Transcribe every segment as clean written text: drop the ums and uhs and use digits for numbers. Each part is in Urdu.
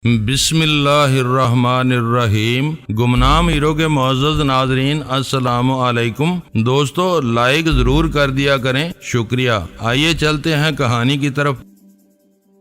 بسم اللہ الرحمن الرحیم۔ گمنام ہیرو کے معزز ناظرین، السلام علیکم۔ دوستو، لائک ضرور کر دیا کریں، شکریہ۔ آئیے چلتے ہیں کہانی کی طرف۔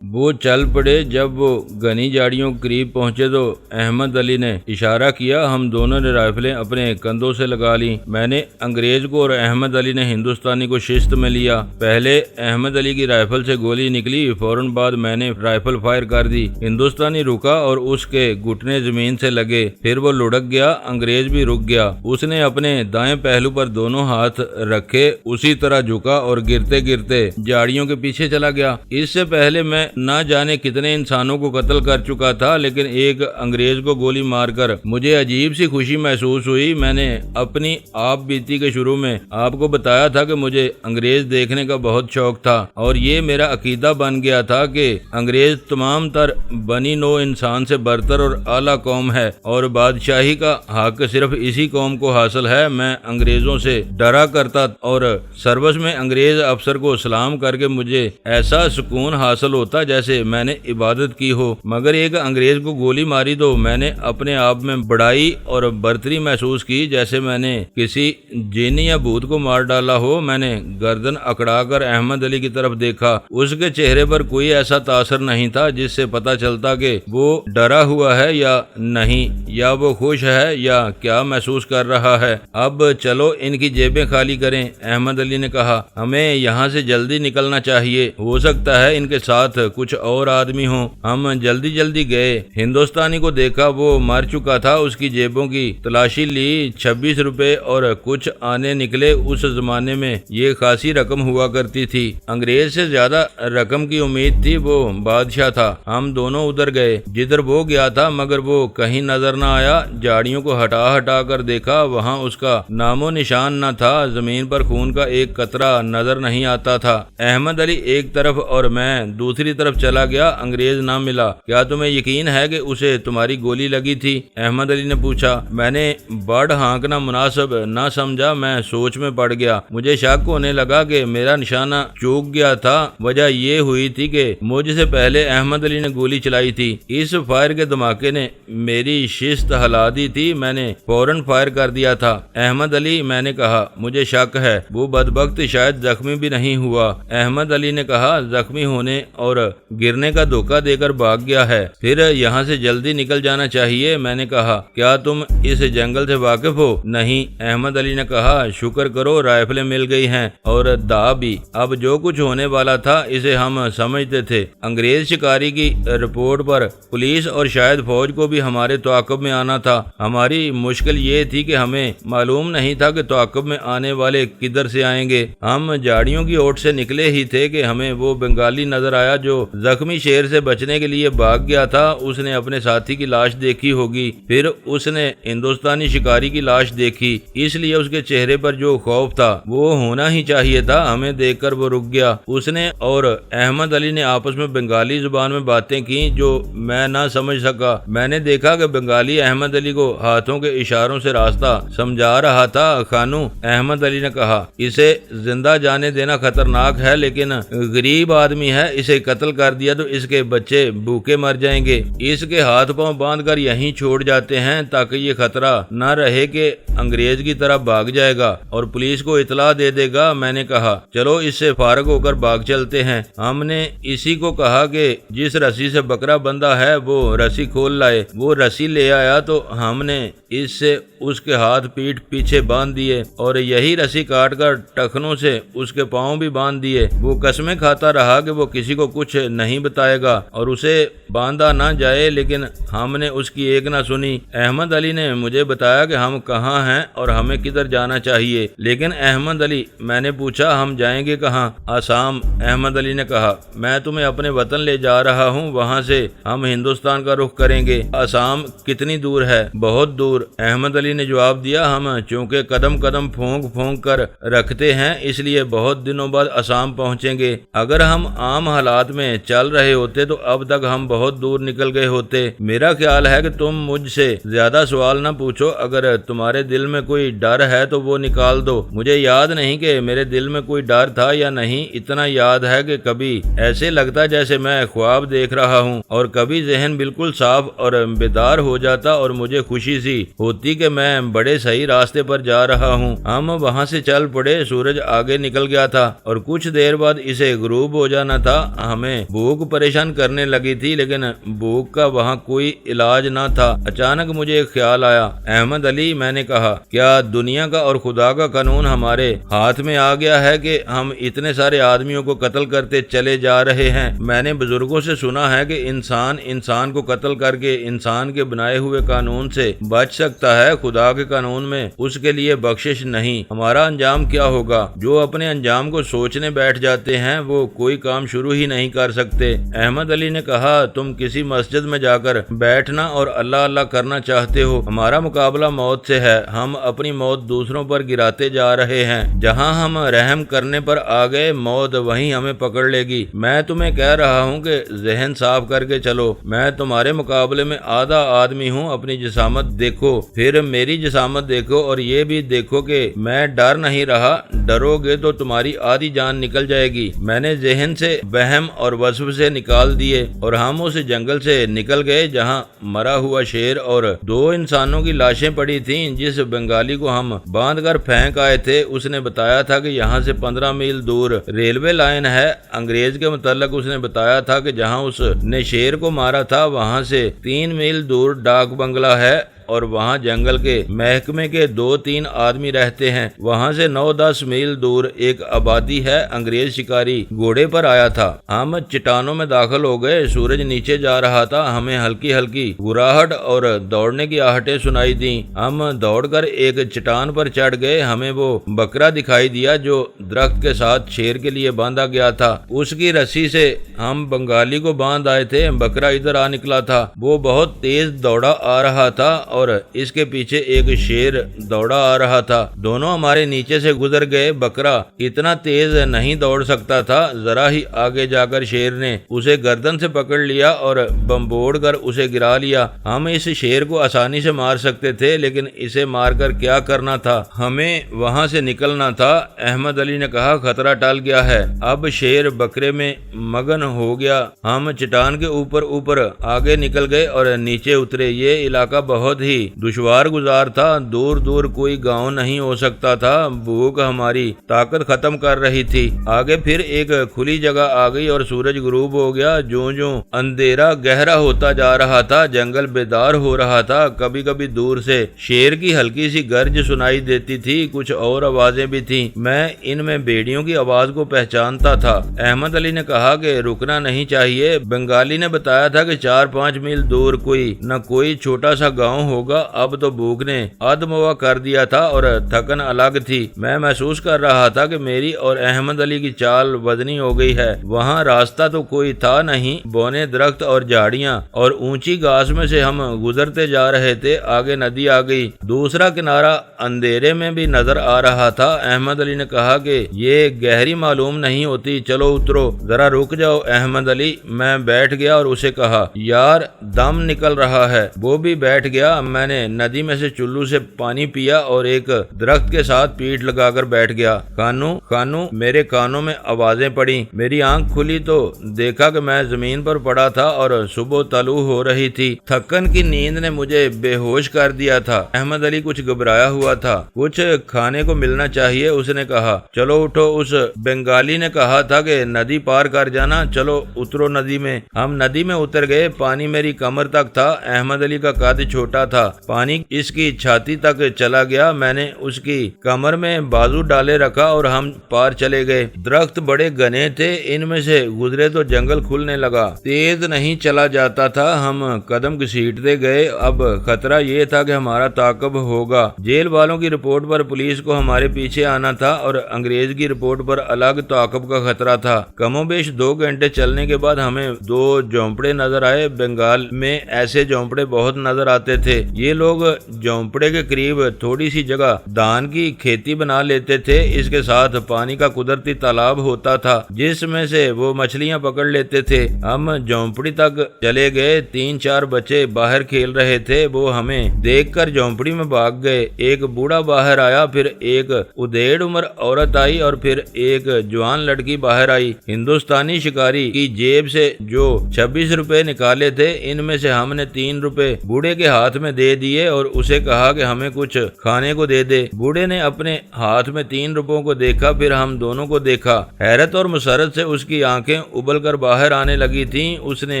وہ چل پڑے۔ جب وہ گھنی جھاڑیوں کے قریب پہنچے تو احمد علی نے اشارہ کیا۔ ہم دونوں نے رائفلیں اپنے کندھوں سے لگا لیں۔ میں نے انگریز کو اور احمد علی نے ہندوستانی کو شست میں لیا۔ پہلے احمد علی کی رائفل سے گولی نکلی، فوراً بعد میں نے رائفل فائر کر دی۔ ہندوستانی رکا اور اس کے گھٹنے زمین سے لگے، پھر وہ لڑک گیا۔ انگریز بھی رک گیا۔ اس نے اپنے دائیں پہلو پر دونوں ہاتھ رکھے، اسی طرح جھکا اور گرتے گرتے جھاڑیوں کے پیچھے چلا گیا۔ اس سے پہلے میں نہ جانے کتنے انسانوں کو قتل کر چکا تھا، لیکن ایک انگریز کو گولی مار کر مجھے عجیب سی خوشی محسوس ہوئی۔ میں نے اپنی آپ بیتی کے شروع میں آپ کو بتایا تھا کہ مجھے انگریز دیکھنے کا بہت شوق تھا، اور یہ میرا عقیدہ بن گیا تھا کہ انگریز تمام تر بنی نوع انسان سے برتر اور اعلیٰ قوم ہے، اور بادشاہی کا حق صرف اسی قوم کو حاصل ہے۔ میں انگریزوں سے ڈرا کرتا اور سروس میں انگریز افسر کو سلام کر کے مجھے ایسا سکون حاصل ہوتا جیسے میں نے عبادت کی ہو، مگر ایک انگریز کو گولی ماری تو میں نے اپنے آپ میں بڑائی اور برتری محسوس کی، جیسے میں نے کسی جینی یا بھوت کو مار ڈالا ہو۔ میں نے گردن اکڑا کر احمد علی کی طرف دیکھا۔ اس کے چہرے پر کوئی ایسا تاثر نہیں تھا جس سے پتہ چلتا کہ وہ ڈرا ہوا ہے یا نہیں، یا وہ خوش ہے یا کیا محسوس کر رہا ہے۔ اب چلو ان کی جیبیں خالی کریں، احمد علی نے کہا۔ ہمیں یہاں سے جلدی نکلنا چاہیے، ہو سکتا ہے ان کے ساتھ کچھ اور آدمی ہوں۔ ہم جلدی گئے۔ ہندوستانی کو دیکھا، وہ مر چکا تھا۔ اس کی جیبوں کی تلاشی لی، 26 روپے اور کچھ آنے نکلے۔ اس زمانے میں یہ خاصی رقم ہوا کرتی تھی۔ انگریز سے زیادہ رقم کی امید تھی، وہ بادشاہ تھا۔ ہم دونوں ادھر گئے جدھر وہ گیا تھا، مگر وہ کہیں نظر نہ آیا۔ جھاڑیوں کو ہٹا کر دیکھا، وہاں اس کا نام و نشان نہ تھا۔ زمین پر خون کا ایک قطرہ نظر نہیں آتا تھا۔ احمد علی ایک طرف اور میں دوسری طرف چلا گیا۔ انگریز نہ ملا۔ کیا تمہیں یقین ہے کہ اسے تمہاری گولی لگی تھی؟ احمد علی نے پوچھا۔ میں نے بڑ ہانکنا مناسب نہ سمجھا، میں سوچ میں پڑ گیا۔ مجھے شک ہونے لگا کہ میرا نشانہ چوک گیا تھا۔ وجہ یہ ہوئی تھی کہ مجھ سے پہلے احمد علی نے گولی چلائی تھی۔ اس فائر کے دھماکے نے میری شست ہلا دی تھی، میں نے فوراً فائر کر دیا تھا۔ احمد علی، میں نے کہا، مجھے شک ہے وہ بدبخت شاید زخمی بھی نہیں ہوا۔ احمد علی نے کہا، زخمی ہونے اور گرنے کا دھوکہ دے کر بھاگ گیا ہے، پھر یہاں سے جلدی نکل جانا چاہیے۔ میں نے کہا، کیا تم اس جنگل سے واقف ہو؟ نہیں، احمد علی نے کہا، شکر کرو رائفلیں مل گئی ہیں اور دا بھی۔ اب جو کچھ ہونے والا تھا اسے ہم سمجھتے تھے۔ انگریز شکاری کی رپورٹ پر پولیس اور شاید فوج کو بھی ہمارے تعاقب میں آنا تھا۔ ہماری مشکل یہ تھی کہ ہمیں معلوم نہیں تھا کہ تعاقب میں آنے والے کدھر سے آئیں گے۔ ہم جھاڑیوں کی اوٹ سے نکلے ہی تھے کہ ہمیں وہ بنگالی نظر آیا جو زخمی شیر سے بچنے کے لیے بھاگ گیا تھا۔ اس نے اپنے ساتھی کی لاش دیکھی ہوگی، پھر اس نے ہندوستانی شکاری کی لاش دیکھی، اس لیے اس کے چہرے پر جو خوف تھا وہ ہونا ہی چاہیے تھا۔ ہمیں دیکھ کر وہ رک گیا۔ اس نے اور احمد علی نے آپس میں بنگالی زبان میں باتیں کی جو میں نہ سمجھ سکا۔ میں نے دیکھا کہ بنگالی احمد علی کو ہاتھوں کے اشاروں سے راستہ سمجھا رہا تھا۔ خانو، احمد علی نے کہا، اسے زندہ جانے دینا خطرناک ہے، لیکن غریب آدمی ہے، اسے قتل کر دیا تو اس کے بچے بھوکے مر جائیں گے۔ اس کے ہاتھ پاؤں باندھ کر یہیں چھوڑ جاتے ہیں تاکہ یہ خطرہ نہ رہے کہ انگریز کی طرح بھاگ جائے گا اور پولیس کو اطلاع دے دے گا۔ میں نے کہا، چلو اس سے فارغ ہو کر بھاگ چلتے ہیں۔ ہم نے اسی کو کہا کہ جس رسی سے بکرا بندھا ہے وہ رسی کھول لائے۔ وہ رسی لے آیا تو ہم نے اس سے اس کے ہاتھ پیٹھ پیچھے باندھ دیے اور یہی رسی کاٹ کر ٹخنوں سے اس کے پاؤں بھی باندھ دیے۔ وہ قسمیں کھاتا رہا کہ وہ کسی کو کچھ نہیں بتائے گا اور اسے باندھا نہ جائے، لیکن ہم نے اس کی ایک نہ سنی۔ احمد علی نے مجھے بتایا کہ ہم کہاں ہیں اور ہمیں کدھر جانا چاہیے۔ لیکن احمد علی، میں نے پوچھا، ہم جائیں گے کہاں؟ آسام، احمد علی نے کہا۔ میں تمہیں اپنے وطن لے جا رہا ہوں، وہاں سے ہم ہندوستان کا رخ کریں گے۔ آسام کتنی دور ہے؟ بہت دور، احمد علی نے جواب دیا۔ ہم چونکہ قدم قدم پھونک کر رکھتے ہیں، اس لیے بہت دنوں بعد آسام پہنچیں گے۔ اگر ہم عام حالات میں میں چل رہے ہوتے تو اب تک ہم بہت دور نکل گئے ہوتے۔ میرا خیال ہے کہ تم مجھ سے زیادہ سوال نہ پوچھو، اگر تمہارے دل میں کوئی ڈر ہے تو وہ نکال دو۔ مجھے یاد نہیں کہ میرے دل میں کوئی ڈر تھا یا نہیں، اتنا یاد ہے کہ کبھی ایسے لگتا جیسے میں خواب دیکھ رہا ہوں، اور کبھی ذہن بالکل صاف اور بیدار ہو جاتا اور مجھے خوشی سی ہوتی کہ میں بڑے صحیح راستے پر جا رہا ہوں۔ ہم وہاں سے چل پڑے، سورج آگے نکل گیا تھا اور کچھ دیر بعد اسے غروب ہو جانا تھا۔ ہمیں بھوک پریشان کرنے لگی تھی، لیکن بھوک کا وہاں کوئی علاج نہ تھا۔ اچانک مجھے ایک خیال آیا۔ احمد علی، میں نے کہا، کیا دنیا کا اور خدا کا قانون ہمارے ہاتھ میں آ گیا ہے کہ ہم اتنے سارے آدمیوں کو قتل کرتے چلے جا رہے ہیں؟ میں نے بزرگوں سے سنا ہے کہ انسان کو قتل کر کے انسان کے بنائے ہوئے قانون سے بچ سکتا ہے، خدا کے قانون میں اس کے لیے بخشش نہیں۔ ہمارا انجام کیا ہوگا؟ جو اپنے انجام کو سوچنے بیٹھ جاتے ہیں وہ کوئی کام شروع ہی نہیں کر سکتے۔ احمد علی نے کہا، تم کسی مسجد میں جا کر بیٹھنا اور اللہ اللہ کرنا چاہتے ہو۔ ہمارا مقابلہ موت سے ہے، ہم اپنی موت دوسروں پر گراتے جا رہے ہیں۔ جہاں ہم رحم کرنے پر آ گئے، موت وہیں ہمیں پکڑ لے گی۔ میں تمہیں کہہ رہا ہوں کہ ذہن صاف کر کے چلو۔ میں تمہارے مقابلے میں آدھا آدمی ہوں، اپنی جسامت دیکھو، پھر میری جسامت دیکھو، اور یہ بھی دیکھو کہ میں ڈر نہیں رہا۔ ڈرو گے تو تمہاری آدھی جان نکل جائے گی۔ میں نے ذہن سے وہم اور وسوسے نکال دیے اور ہم اس جنگل سے نکل گئے جہاں مرا ہوا شیر اور 2 انسانوں کی لاشیں پڑی تھیں۔ جس بنگالی کو ہم باندھ کر پھینک آئے تھے اس نے بتایا تھا کہ یہاں سے 15 میل دور ریلوے لائن ہے۔ انگریز کے متعلق اس نے بتایا تھا کہ جہاں اس نے شیر کو مارا تھا وہاں سے 3 میل دور ڈاک بنگلہ ہے، اور وہاں جنگل کے محکمے کے 2-3 آدمی رہتے ہیں۔ وہاں سے 9-10 میل دور ایک آبادی ہے۔ انگریز شکاری گھوڑے پر آیا تھا۔ ہم چٹانوں میں داخل ہو گئے۔ سورج نیچے جا رہا تھا۔ ہمیں ہلکی ہلکی گھراہٹ اور دوڑنے کی آہٹیں سنائی دیں۔ ہم دوڑ کر ایک چٹان پر چڑھ گئے۔ ہمیں وہ بکرا دکھائی دیا جو درخت کے ساتھ شیر کے لیے باندھا گیا تھا۔ اس کی رسی سے ہم بنگالی کو باندھ آئے تھے۔ بکرا ادھر آ نکلا تھا۔ وہ بہت تیز دوڑا آ رہا تھا اور اس کے پیچھے ایک شیر دوڑا آ رہا تھا۔ دونوں ہمارے نیچے سے گزر گئے۔ بکرا اتنا تیز نہیں دوڑ سکتا تھا۔ ذرا ہی آگے جا کر شیر نے اسے گردن سے پکڑ لیا اور بمبوڑ کر اسے گرا لیا۔ ہم اس شیر کو آسانی سے مار سکتے تھے، لیکن اسے مار کر کیا کرنا تھا؟ ہمیں وہاں سے نکلنا تھا۔ احمد علی نے کہا، خطرہ ٹل گیا ہے۔ اب شیر بکرے میں مگن ہو گیا۔ ہم چٹان کے اوپر آگے نکل گئے اور نیچے اترے۔ یہ علاقہ بہت ہی دشوار گزار تھا۔ دور دور کوئی گاؤں نہیں ہو سکتا تھا۔ بھوک ہماری طاقت ختم کر رہی تھی۔ آگے پھر ایک کھلی جگہ آ گئی اور سورج غروب ہو گیا۔ جوں اندھیرا گہرا ہوتا جا رہا تھا، جنگل بیدار ہو رہا تھا۔ کبھی کبھی دور سے شیر کی ہلکی سی گرج سنائی دیتی تھی۔ کچھ اور آوازیں بھی تھیں۔ میں ان میں بھیڑیوں کی آواز کو پہچانتا تھا۔ احمد علی نے کہا کہ رکنا نہیں چاہیے۔ بنگالی نے بتایا تھا کہ 4-5 میل دور کوئی نہ کوئی چھوٹا سا گاؤں ہوگا۔ اب تو بھوک نے ادموا کر دیا تھا اور تھکن الگ تھی۔ میں محسوس کر رہا تھا کہ میری اور احمد علی کی چال وزنی ہو گئی ہے۔ وہاں راستہ تو کوئی تھا نہیں، بونے درخت اور جھاڑیاں اور اونچی گھاس میں سے ہم گزرتے جا رہے تھے۔ آگے ندی آ گئی۔ دوسرا کنارہ اندھیرے میں بھی نظر آ رہا تھا۔ احمد علی نے کہا کہ یہ گہری معلوم نہیں ہوتی، چلو اترو، ذرا رک جاؤ احمد علی۔ میں بیٹھ گیا اور اسے کہا، یار دم نکل رہا ہے۔ وہ بھی بیٹھ گیا۔ میں نے ندی میں سے چلو سے پانی پیا اور ایک درخت کے ساتھ پیٹھ لگا کر بیٹھ گیا۔ خانو، میرے کانوں میں آوازیں پڑیں۔ میری آنکھ کھلی تو دیکھا کہ میں زمین پر پڑا تھا اور صبح طلوع ہو رہی تھی۔ تھکن کی نیند نے مجھے بے ہوش کر دیا تھا۔ احمد علی کچھ گھبرایا ہوا تھا۔ کچھ کھانے کو ملنا چاہیے، اس نے کہا۔ چلو اٹھو۔ اس بنگالی نے کہا تھا کہ ندی پار کر جانا، چلو اترو ندی میں۔ ہم ندی میں اتر گئے۔ پانی میری کمر تک تھا۔ احمد علی کا قد چھوٹا تھا۔ پانی اس کی چھاتی تک چلا گیا۔ میں نے اس کی کمر میں بازو ڈالے رکھا اور ہم پار چلے گئے۔ درخت بڑے گھنے تھے، ان میں سے گزرے تو جنگل کھلنے لگا۔ تیز نہیں چلا جاتا تھا، ہم قدم گھسیٹتے گئے۔ اب خطرہ یہ تھا کہ ہمارا تعاقب ہوگا۔ جیل والوں کی رپورٹ پر پولیس کو ہمارے پیچھے آنا تھا اور انگریز کی رپورٹ پر الگ تعاقب کا خطرہ تھا۔ کم و بیش 2 گھنٹے چلنے کے بعد ہمیں 2 جھونپڑے نظر آئے۔ بنگال میں ایسے جھونپڑے بہت نظر آتے تھے۔ یہ لوگ جھونپڑے کے قریب تھوڑی سی جگہ دھان کی کھیتی بنا لیتے تھے، اس کے ساتھ پانی کا قدرتی تالاب ہوتا تھا جس میں سے وہ مچھلیاں پکڑ لیتے تھے۔ ہم جھونپڑی تک چلے گئے، 3-4 بچے باہر کھیل رہے تھے، وہ ہمیں دیکھ کر جھونپڑی میں بھاگ گئے۔ ایک بوڑھا باہر آیا، پھر ایک ادھیڑ عمر عورت آئی اور پھر ایک جوان لڑکی باہر آئی۔ ہندوستانی شکاری کی جیب سے جو 26 روپے نکالے تھے، ان میں سے ہم نے 3 روپے بوڑھے کے ہاتھ میں دے دیے اور اسے کہا کہ ہمیں کچھ کھانے کو دے دے۔ بوڑھے نے اپنے ہاتھ میں 3 روپوں کو دیکھا، پھر ہم دونوں کو دیکھا۔ حیرت اور مسرت سے اس کی آنکھیں ابل کر باہر آنے لگی تھیں۔ اس نے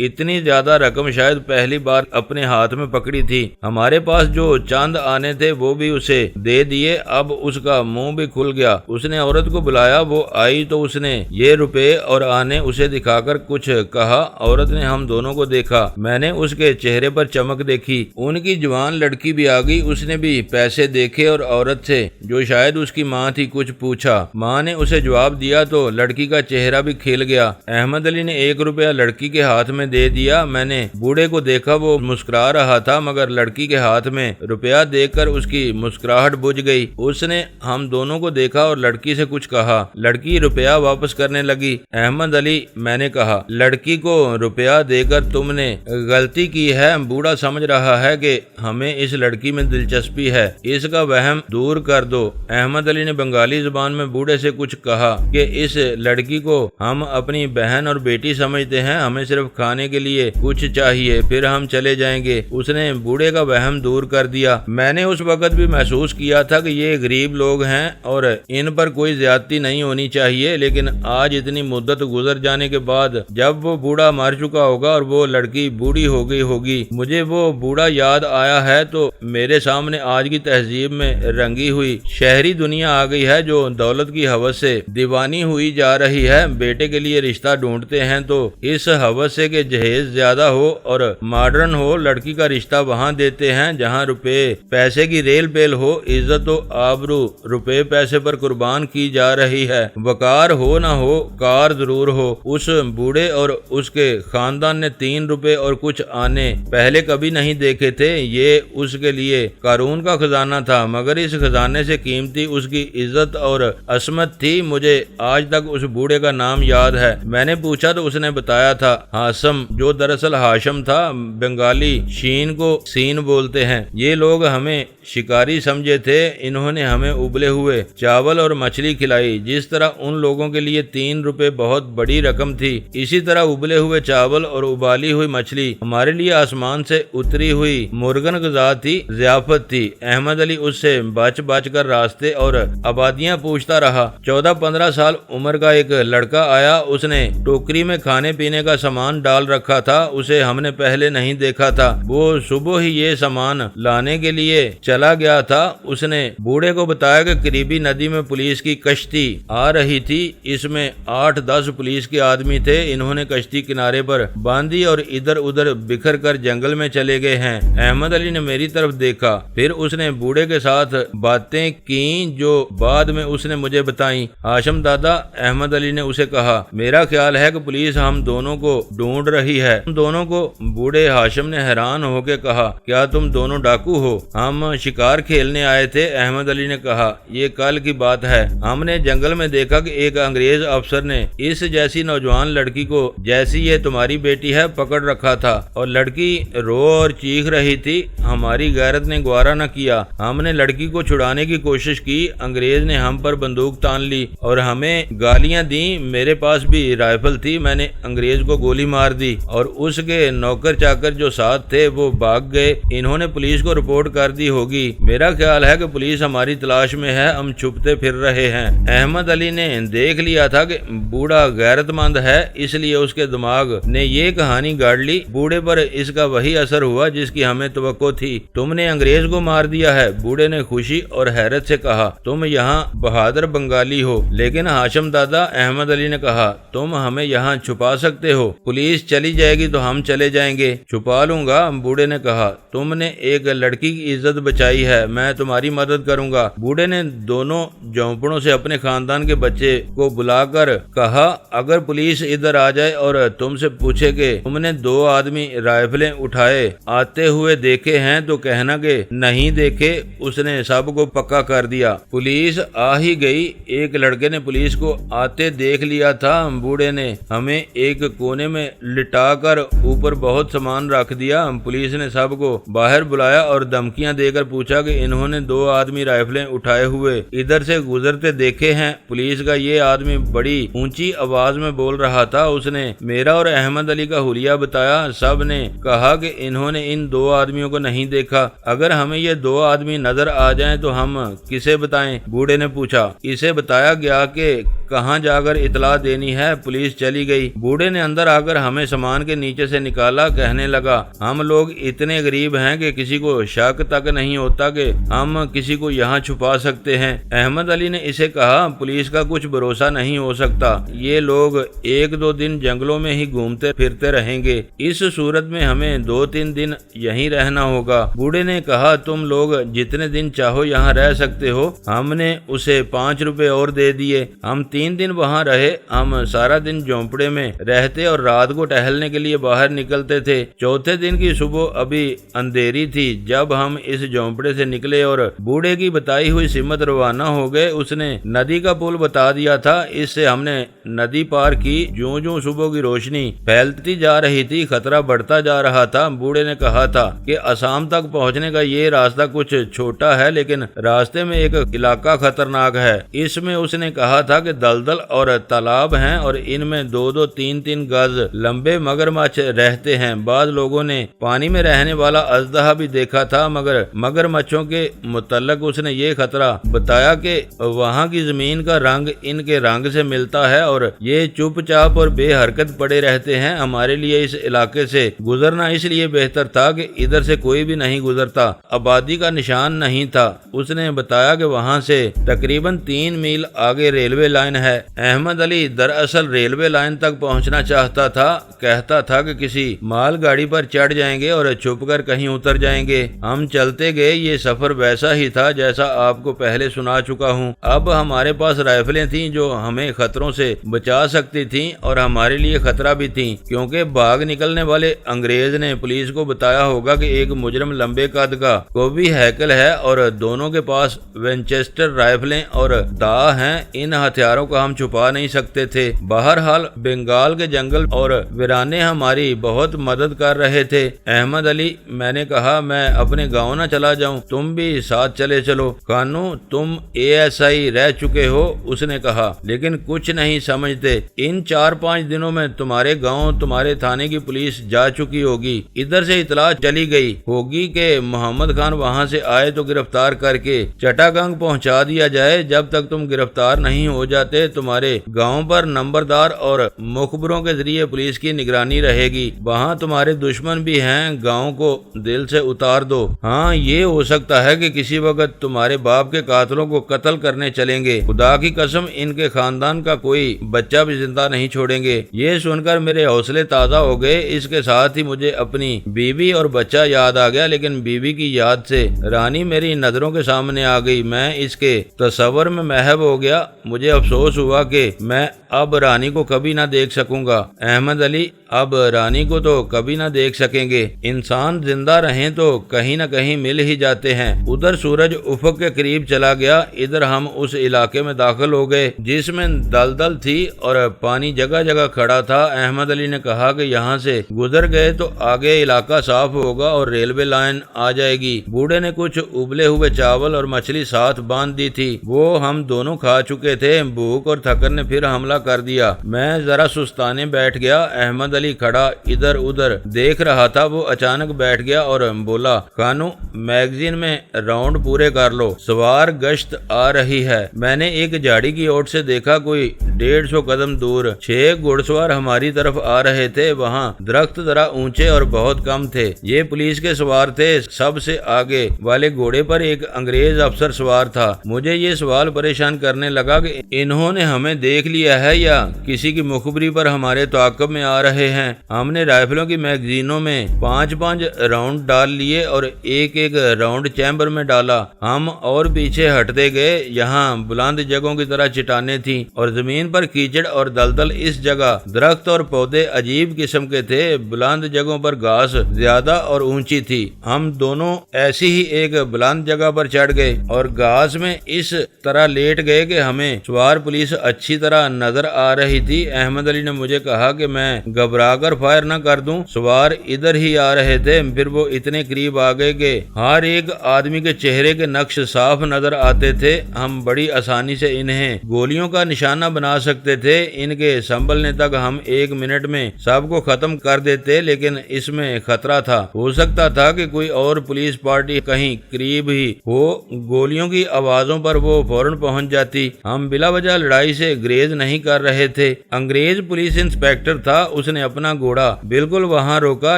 اتنی زیادہ رقم شاید پہلی بار اپنے ہاتھ میں پکڑی تھی۔ ہمارے پاس جو چاند آنے تھے وہ بھی اسے دے دیے۔ اب اس کا منہ بھی کھل گیا۔ اس نے عورت کو بلایا، وہ آئی تو اس نے یہ روپے اور آنے اسے دکھا کر کچھ کہا۔ عورت نے ہم دونوں کو دیکھا، میں نے اس کے چہرے پر چمک دیکھی۔ ان کی جوان لڑکی بھی آ گئی، اس نے بھی پیسے دیکھے اور عورت سے جو شاید اس کی ماں تھی کچھ پوچھا۔ ماں نے اسے جواب دیا تو لڑکی کا چہرہ بھی کھل گیا۔ احمد علی نے 1 روپیہ لڑکی کے ہاتھ میں دے دیا۔ میں نے بوڑھے کو دیکھا، وہ مسکرا رہا تھا، مگر لڑکی کے ہاتھ میں روپیہ دیکھ کر اس کی مسکراہٹ بجھ گئی۔ اس نے ہم دونوں کو دیکھا اور لڑکی سے کچھ کہا۔ لڑکی روپیہ واپس کرنے لگی۔ احمد علی، میں نے کہا، لڑکی کو روپیہ دے کر تم نے غلطی کی ہے۔ بوڑھا سمجھ رہا ہے کہ ہمیں اس لڑکی میں دلچسپی ہے، اس کا وہم دور کر دو۔ احمد علی نے بنگالی زبان میں بوڑھے سے کچھ کہا کہ اس لڑکی کو ہم اپنی بہن اور بیٹی سمجھتے ہیں، ہمیں صرف کھانے کے لیے کچھ چاہیے، پھر ہم چلے جائیں گے۔ اس نے بوڑھے کا وہم دور کر دیا۔ میں نے اس وقت بھی محسوس کیا تھا کہ یہ غریب لوگ ہیں اور ان پر کوئی زیادتی نہیں ہونی چاہیے، لیکن آج اتنی مدت گزر جانے کے بعد جب وہ بوڑھا مر چکا ہوگا اور وہ لڑکی بوڑھی ہو گئی ہوگی، مجھے وہ بوڑھا یاد آیا ہے تو میرے سامنے آج کی تہذیب میں رنگی ہوئی شہری دنیا آ گئی ہے جو دولت کی ہوس سے دیوانی ہوئی جا رہی ہے۔ بیٹے کے لیے رشتہ ڈھونڈتے ہیں تو اس ہوس سے کہ جہیز زیادہ ہو اور ماڈرن ہو، لڑکی کا رشتہ وہاں دیتے ہیں جہاں روپے پیسے کی ریل پیل ہو، عزت و آبرو روپے پیسے پر قربان کی جا رہی ہے۔ وقار ہو نہ ہو، کار ضرور ہو۔ اس بوڑھے اور اس کے خاندان نے 3 روپے اور کچھ آنے پہلے کبھی نہیں دیکھے تھے۔ یہ اس کے لیے قارون کا خزانہ تھا، مگر اس خزانے سے قیمتی اس کی عزت اور عصمت تھی۔ مجھے آج تک اس بوڑھے کا نام یاد ہے۔ میں نے پوچھا تو اس نے بتایا تھا ہاشم، جو دراصل ہاشم تھا۔ بنگالی شین کو سین بولتے ہیں۔ یہ لوگ ہمیں شکاری سمجھے تھے۔ انہوں نے ہمیں ابلے ہوئے چاول اور مچھلی کھلائی۔ جس طرح ان لوگوں کے لیے 3 روپے بہت بڑی رقم تھی، اسی طرح ابلے ہوئے چاول اور ابالی ہوئی مچھلی ہمارے لیے آسمان سے اتری ہوئی مرغن غذا تھی، ضیافت تھی۔ احمد علی اس سے بچ بچ کر راستے اور آبادیاں پوچھتا رہا۔ 14-15 سال عمر کا ایک لڑکا آیا، اس نے ٹوکری میں کھانے پینے کا سامان ڈال رکھا تھا، اسے ہم نے پہلے نہیں دیکھا تھا۔ وہ صبح ہی یہ سامان لانے کے لیے چلا گیا تھا۔ اس نے بوڑھے کو بتایا کہ قریبی ندی میں پولیس کی کشتی آ رہی تھی، اس میں 8-10 پولیس کے آدمی تھے۔ انہوں نے کشتی کنارے پر باندھی اور ادھر ادھر بکھر کر جنگل میں چلے گئے ہیں۔ احمد علی نے میری طرف دیکھا، پھر اس نے بوڑھے کے ساتھ باتیں کیں جو بعد میں اس نے مجھے بتائیں۔ ہاشم دادا، احمد علی نے اسے کہا، میرا خیال ہے کہ پولیس ہم دونوں کو ڈھونڈ رہی ہے۔ ہم دونوں کو؟ بوڑھے ہاشم نے حیران ہو کے کہا، کیا تم دونوں ڈاکو ہو؟ ہم شکار کھیلنے آئے تھے، احمد علی نے کہا، یہ کل کی بات ہے۔ ہم نے جنگل میں دیکھا کہ ایک انگریز افسر نے اس جیسی نوجوان لڑکی کو جیسی یہ تمہاری بیٹی ہے پکڑ رکھا تھا اور لڑکی رو اور چیخ رہی تھی۔ ہماری غیرت نے گوارا نہ کیا، ہم نے لڑکی کو چھڑانے کی کوشش کی۔ انگریز نے ہم پر بندوق تان لی اور ہمیں گالیاں دیں۔ میرے پاس بھی رائفل تھی، میں نے انگریز کو گولی مار دی اور اس کے نوکر چاکر جو ساتھ تھے وہ بھاگ گئے۔ انہوں نے پولیس کو رپورٹ کر دی ہوگی۔ میرا خیال ہے کہ پولیس ہماری تلاش میں ہے، ہم چھپتے پھر رہے ہیں۔ احمد علی نے دیکھ لیا تھا کہ بوڑھا غیرت مند ہے، اس لیے اس کے دماغ نے یہ کہانی گاڑ لی۔ بوڑھے پر اس کا وہی اثر ہوا جس کی ہمیں توقع تھی۔ تم نے انگریز کو مار دیا ہے، بوڑھے نے خوشی اور حیرت سے کہا۔ تم یہاں بہادر بنگالی ہو، لیکن ہاشم دادا، احمد علی نے کہا، تم ہمیں یہاں چھپا سکتے ہو، پولیس چلی جائے گی تو ہم چلے جائیں گے۔ چھپا لوں گا، بوڑھے نے کہا۔ تم نے ایک لڑکی کی عزت بچائی ہے، میں تمہاری مدد کروں گا۔ بوڑھے نے دونوں جھونپڑوں سے اپنے خاندان کے بچے کو بلا کر کہا، اگر پولیس ادھر آ جائے اور تم سے پوچھے کہ تم نے 2 آدمی رائفلیں اٹھائے آتے ہوئے ہوئے دیکھے ہیں تو کہنا کہ نہیں دیکھے، اس نے سب کو پکا کر دیا۔ پولیس آ ہی گئی، ایک لڑکے نے پولیس کو آتے دیکھ لیا تھا۔ بوڑھے نے ہمیں ایک کونے میں لٹا کر اوپر بہت سامان رکھ دیا۔ پولیس نے سب کو باہر بلایا اور دھمکیاں دے کر پوچھا کہ انہوں نے 2 آدمی رائفلیں اٹھائے ہوئے ادھر سے گزرتے دیکھے ہیں۔ پولیس کا یہ آدمی بڑی اونچی آواز میں بول رہا تھا، اس نے میرا اور احمد علی کا حلیہ بتایا۔ سب نے کہا کہ انہوں نے ان 2 آدمیوں کو نہیں دیکھا، اگر ہمیں یہ 2 آدمی نظر آ جائیں تو ہم کسے بتائیں؟ بوڑھے نے پوچھا۔ اسے بتایا گیا کہ کہاں جا کر اطلاع دینی ہے۔ پولیس چلی گئی۔ بوڑھے نے اندر آ کر ہمیں سامان کے نیچے سے نکالا، کہنے لگا ہم لوگ اتنے غریب ہیں کہ کسی کو شک تک نہیں ہوتا کہ ہم کسی کو یہاں چھپا سکتے ہیں۔ احمد علی نے اسے کہا پولیس کا کچھ بھروسہ نہیں ہو سکتا، یہ لوگ 1-2 دن جنگلوں میں ہی گھومتے پھرتے رہیں گے، اس صورت میں ہمیں 2-3 دن یہیں رہنا ہوگا۔ بوڑھے نے کہا تم لوگ جتنے دن چاہو یہاں رہ سکتے ہو۔ ہم نے اسے 5 روپے اور دے دیے۔ ہم 3 دن وہاں رہے۔ ہم سارا دن جھونپڑے میں رہتے اور رات کو ٹہلنے کے لیے باہر نکلتے تھے۔ چوتھے دن کی صبح ابھی اندھیری تھی جب ہم اس جھونپڑے سے نکلے اور بوڑھے کی بتائی ہوئی سمت روانہ ہو گئے۔ اس نے ندی کا پل بتا دیا تھا، اس سے ہم نے ندی پار کی۔ جوں جوں صبح کی روشنی پھیلتی جا رہی تھی خطرہ بڑھتا جا رہا تھا۔ بوڑھے نے کہا تھا کہ آسام تک پہنچنے کا یہ راستہ کچھ چھوٹا ہے لیکن راستے میں ایک علاقہ خطرناک ہے۔ اس میں اس نے کہا تھا کہ دلدل اور تالاب ہیں اور ان میں 2-2 3-3 گز لمبے مگرمچھ رہتے ہیں۔ بعض لوگوں نے پانی میں رہنے والا اژدہا بھی دیکھا تھا، مگر مگرمچھوں کے متعلق اس نے یہ خطرہ بتایا کہ وہاں کی زمین کا رنگ ان کے رنگ سے ملتا ہے اور یہ چپ چاپ اور بے حرکت پڑے رہتے ہیں۔ ہمارے لیے اس علاقے سے گزرنا اس لیے بہتر تھا کہ ادھر سے کوئی بھی نہیں گزرتا، آبادی کا نشان نہیں تھا۔ اس نے بتایا کہ وہاں سے تقریباً 3 میل آگے ریلوے لائن ہے۔ احمد علی دراصل ریلوے لائن تک پہنچنا چاہتا تھا، کہتا تھا کہ کسی مال گاڑی پر چڑھ جائیں گے اور چھپ کر کہیں اتر جائیں گے۔ ہم چلتے گئے، یہ سفر ویسا ہی تھا جیسا آپ کو پہلے سنا چکا ہوں۔ اب ہمارے پاس رائفلیں تھیں جو ہمیں خطروں سے بچا سکتی تھیں اور ہمارے لیے خطرہ بھی تھیں، کیونکہ بھاگ نکلنے والے انگریز نے پولیس کو بتایا ہوگا کہ ایک مجرم لمبے قد کا کوبی ہیکل ہے اور دونوں کے پاس وینچسٹر رائفلیں اور دا ہیں۔ ان ہتھیاروں کو ہم چھپا نہیں سکتے تھے۔ بہرحال بنگال کے جنگل اور ویرانے ہماری بہت مدد کر رہے تھے۔ احمد علی، میں نے کہا میں اپنے گاؤں نہ چلا جاؤں، تم بھی ساتھ چلے چلو۔ کانو، تم ASI رہ چکے ہو، اس نے کہا، لیکن کچھ نہیں سمجھتے۔ ان 4-5 دنوں میں تمہارے گاؤں تمہارے تھانے کی پولیس جا چکی ہوگی، ادھر سے اطلاع چلی گئی ہوگی کہ محمد خان وہاں سے آئے تو گرفتار کر کے چٹاگنگ پہنچا دیا جائے۔ جب تک تم گرفتار نہیں ہو جاتے تمہارے گاؤں پر نمبردار اور مخبروں کے ذریعے پولیس کی نگرانی رہے گی۔ وہاں تمہارے دشمن بھی ہیں، گاؤں کو دل سے اتار دو۔ ہاں، یہ ہو سکتا ہے کہ کسی وقت تمہارے باپ کے قاتلوں کو قتل کرنے چلیں گے۔ خدا کی قسم ان کے خاندان کا کوئی بچہ بھی زندہ نہیں چھوڑیں گے۔ یہ سن کر میرے حوصلے تازہ ہو گئے۔ اس کے ساتھ ہی مجھے اپنی بیوی اور بچہ یاد آ گیا، لیکن بیوی کی یاد سے رانی میری نظروں کے سامنے آ گئی۔ میں اس کے تصور میں محو ہو گیا۔ مجھے افسوس ہوا کہ میں اب رانی کو کبھی نہ دیکھ سکوں گا۔ احمد علی، اب رانی کو تو کبھی نہ دیکھ سکیں گے۔ انسان زندہ رہیں تو کہیں نہ کہیں مل ہی جاتے ہیں۔ ادھر سورج افق کے قریب چلا گیا۔ ادھر ہم اس علاقے میں داخل ہو گئے جس میں دلدل تھی اور پانی جگہ جگہ کھڑا تھا۔ احمد علی نے کہا کہ یہاں سے گزر گئے تو آگے علاقہ صاف ہوگا اور ریلوے لائن آ جائے گی۔ بوڑھے نے کچھ ابلے ہوئے چاول اور مچھلی ساتھ باندھ دی تھی، وہ ہم دونوں کھا چکے تھے۔ بھوک اور تھکن نے پھر حملہ کر دیا۔ میں ذرا سستانے بیٹھ گیا۔ احمد علی کھڑا ادھر ادھر دیکھ رہا تھا۔ وہ اچانک بیٹھ گیا اور بولا، خانو، میگزین میں راؤنڈ پورے کر لو، سوار گشت آ رہی ہے۔ میں نے ایک جھاڑی کی اوٹ سے دیکھا، کوئی 150 قدم دور 6 گھڑ سوار ہماری طرف آ رہے تھے۔ وہاں درخت ذرا اونچے اور بہت کم تھے۔ یہ پولیس کے سوار تھے۔ سب سے آگے والے گھوڑے پر ایک انگریز افسر سوار تھا۔ مجھے یہ سوال پریشان کرنے لگا کہ انہوں انہوں نے ہمیں دیکھ لیا ہے یا کسی کی مخبری پر ہمارے تعاقب میں آ رہے ہیں۔ ہم نے رائفلوں کی میگزینوں میں 5 راؤنڈ ڈال لیے اور ایک راؤنڈ چیمبر میں ڈالا۔ ہم اور پیچھے ہٹتے گئے۔ یہاں بلند جگہوں کی طرح چٹانیں تھیں اور زمین پر کیچڑ اور دلدل۔ اس جگہ درخت اور پودے عجیب قسم کے تھے۔ بلند جگہوں پر گھاس زیادہ اور اونچی تھی۔ ہم دونوں ایسی ہی ایک بلند جگہ پر چڑھ گئے اور گھاس میں اس طرح لیٹ گئے کہ ہمیں سوار پولیس اچھی طرح نظر آ رہی تھی۔ احمد علی نے مجھے کہا کہ میں گھبرا کر فائر نہ کر دوں۔ سوار ادھر ہی آ رہے تھے، پھر وہ اتنے قریب آ گئے کہ ہر ایک آدمی کے چہرے کے نقش صاف نظر آتے تھے۔ ہم بڑی آسانی سے انہیں گولیوں کا نشانہ بنا سکتے تھے۔ ان کے سنبھلنے تک ہم 1 منٹ میں سب کو ختم کر دیتے، لیکن اس میں خطرہ تھا۔ ہو سکتا تھا کہ کوئی اور پولیس پارٹی کہیں قریب ہی ہو۔ گولیوں کی آوازوں پر وہ فوراً پہنچ جاتی۔ ہم بلا وجہ لڑائی سے گریز نہیں کر رہے تھے۔ انگریز پولیس انسپیکٹر تھا۔ اس نے اپنا گھوڑا بالکل وہاں روکا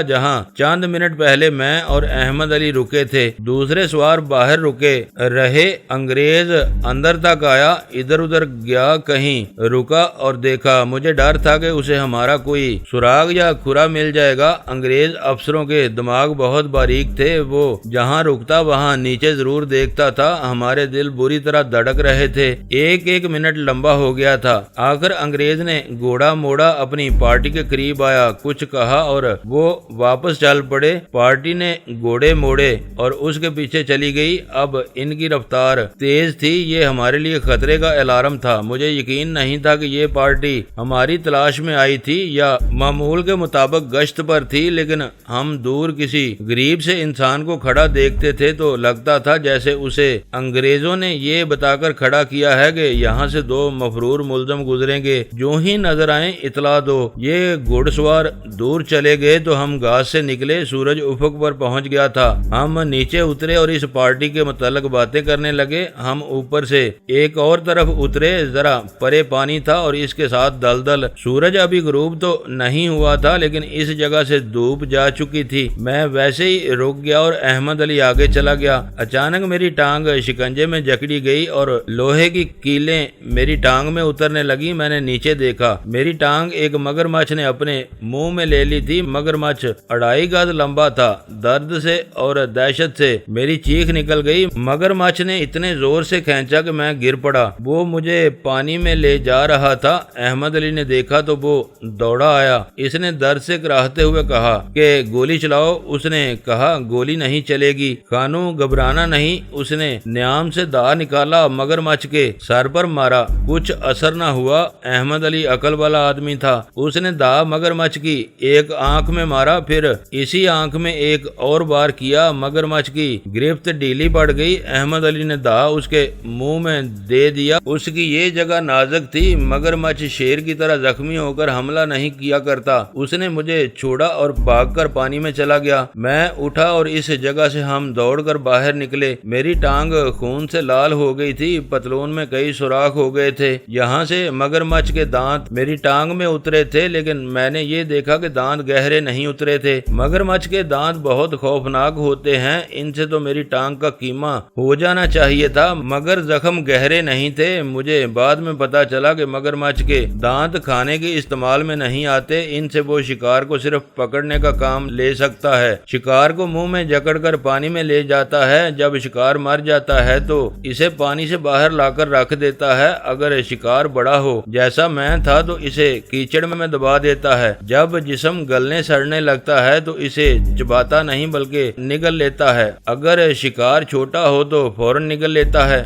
جہاں چند منٹ پہلے میں اور احمد علی رکے تھے۔ دوسرے سوار باہر رکے رہے۔ انگریز اندر تک آیا، ادھر ادھر گیا، کہیں رکا اور دیکھا۔ مجھے ڈر تھا کہ اسے ہمارا کوئی سراغ یا کھرا مل جائے گا۔ انگریز افسروں کے دماغ بہت باریک تھے۔ وہ جہاں رکتا وہاں نیچے ضرور دیکھتا تھا۔ ہمارے دل بری طرح دھڑک رہے تھے۔ ایک منٹ لمبا ہو گیا تھا۔ آخر انگریز نے گھوڑا موڑا، اپنی پارٹی کے قریب آیا، کچھ کہا اور وہ واپس چل پڑے۔ پارٹی نے گھوڑے موڑے اور اس کے پیچھے چلی گئی۔ اب ان کی رفتار تیز تھی۔ یہ ہمارے لیے خطرے کا الارم تھا۔ مجھے یقین نہیں تھا کہ یہ پارٹی ہماری تلاش میں آئی تھی یا معمول کے مطابق گشت پر تھی، لیکن ہم دور کسی غریب سے انسان کو کھڑا دیکھتے تھے تو لگتا تھا جیسے اسے انگریزوں نے یہ بتا کر کھڑا کیا ہے کہ یہاں سے 2 مفرور ملزم گزریں گے، جو ہی نظر آئیں اطلاع دو۔ یہ گھوڑ سوار دور چلے گئے تو ہم گھاس سے نکلے۔ سورج افق پر پہنچ گیا تھا۔ ہم نیچے اترے اور اس پارٹی کے متعلق باتیں کرنے لگے۔ ہم اوپر سے ایک اور طرف اترے، ذرا پرے پانی تھا اور اس کے ساتھ دلدل۔ سورج ابھی غروب تو نہیں ہوا تھا، لیکن اس جگہ سے دھوپ جا چکی تھی۔ میں ویسے ہی رک گیا اور احمد علی آگے چلا گیا۔ اچانک میری ٹانگ شکنجے میں جکڑی گئی اور لوہے کی کیلیں میری ٹانگ میں اترنے لگی۔ میں نے نیچے دیکھا، میری ٹانگ ایک مگرمچھ نے اپنے منہ میں لے لی تھی۔ مگرمچھ 2.5 گز لمبا تھا۔ درد سے اور دہشت سے میری چیخ نکل گئی۔ مگرمچھ نے اتنے زور سے کھینچا کہ میں گر پڑا۔ وہ مجھے پانی میں لے جا رہا تھا۔ احمد علی نے دیکھا تو وہ دوڑا آیا۔ اس نے درد سے کراہتے ہوئے کہا کہ گولی چلاؤ۔ اس نے کہا گولی نہیں چلے گی خانو، گھبرانا نہیں۔ اس نے نیام سے دھا نکالا، مگرمچھ کے سر پر مارا، کچھ اثر نہ ہوا۔ احمد علی عقل والا آدمی تھا۔ اس نے دھا مگرمچھ کی ایک آنکھ میں مارا، پھر اسی آنکھ میں ایک اور بار کیا۔ مگرمچھ کی گرفت ڈھیلی پڑ گئی۔ احمد علی نے دھا اس کے منہ میں دے دیا۔ اس کی یہ جگہ نازک تھی۔ مگرمچھ شیر کی طرح زخمی ہو کر حملہ نہیں کیا کرتا۔ اس نے مجھے چھوڑا اور بھاگ کر پانی میں چلا گیا۔ میں اٹھا اور اس جگہ سے ہم دوڑ کر باہر نکلے۔ میری ٹانگ خون سے لال ہو گئی تھی، پتلون میں کئی سوراخ ہو گئے تھے۔ یہاں سے مگرمچھ کے دانت میری ٹانگ میں اترے تھے، لیکن میں نے یہ دیکھا کہ دانت گہرے نہیں اترے تھے۔ مگرمچھ کے دانت بہت خوفناک ہوتے ہیں، ان سے تو میری ٹانگ کا قیمہ ہو جانا چاہیے تھا، مگر زخم گہرے نہیں تھے۔ مجھے بعد میں پتا چلا کہ مگرمچھ کے دانت کھانے کے استعمال میں نہیں آتے، ان سے وہ شکار کو صرف پکڑنے کا کام لے سکتا ہے۔ شکار کو منہ میں جکڑ کر پانی میں لے جاتا ہے۔ جب شکار مر جاتا ہے تو اسے پانی سے باہر لا کر رکھ دیتا ہے۔ اگر شکار بڑا ہو جیسا میں تھا تو اسے کیچڑ میں دبا دیتا ہے۔ جب جسم گلنے سڑنے لگتا ہے تو اسے چباتا نہیں بلکہ نگل لیتا ہے۔ اگر شکار چھوٹا ہو تو فوراً نگل لیتا ہے۔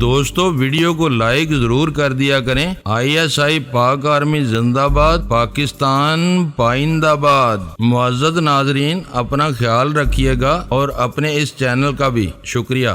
دوستو ویڈیو کو لائک ضرور کر دیا کریں۔ ISI پاک آرمی زندہ باد، پاکستان پائندہ باد۔ معزز ناظرین، اپنا خیال رکھیے گا اور اپنے اس چینل کا بھی شکریہ۔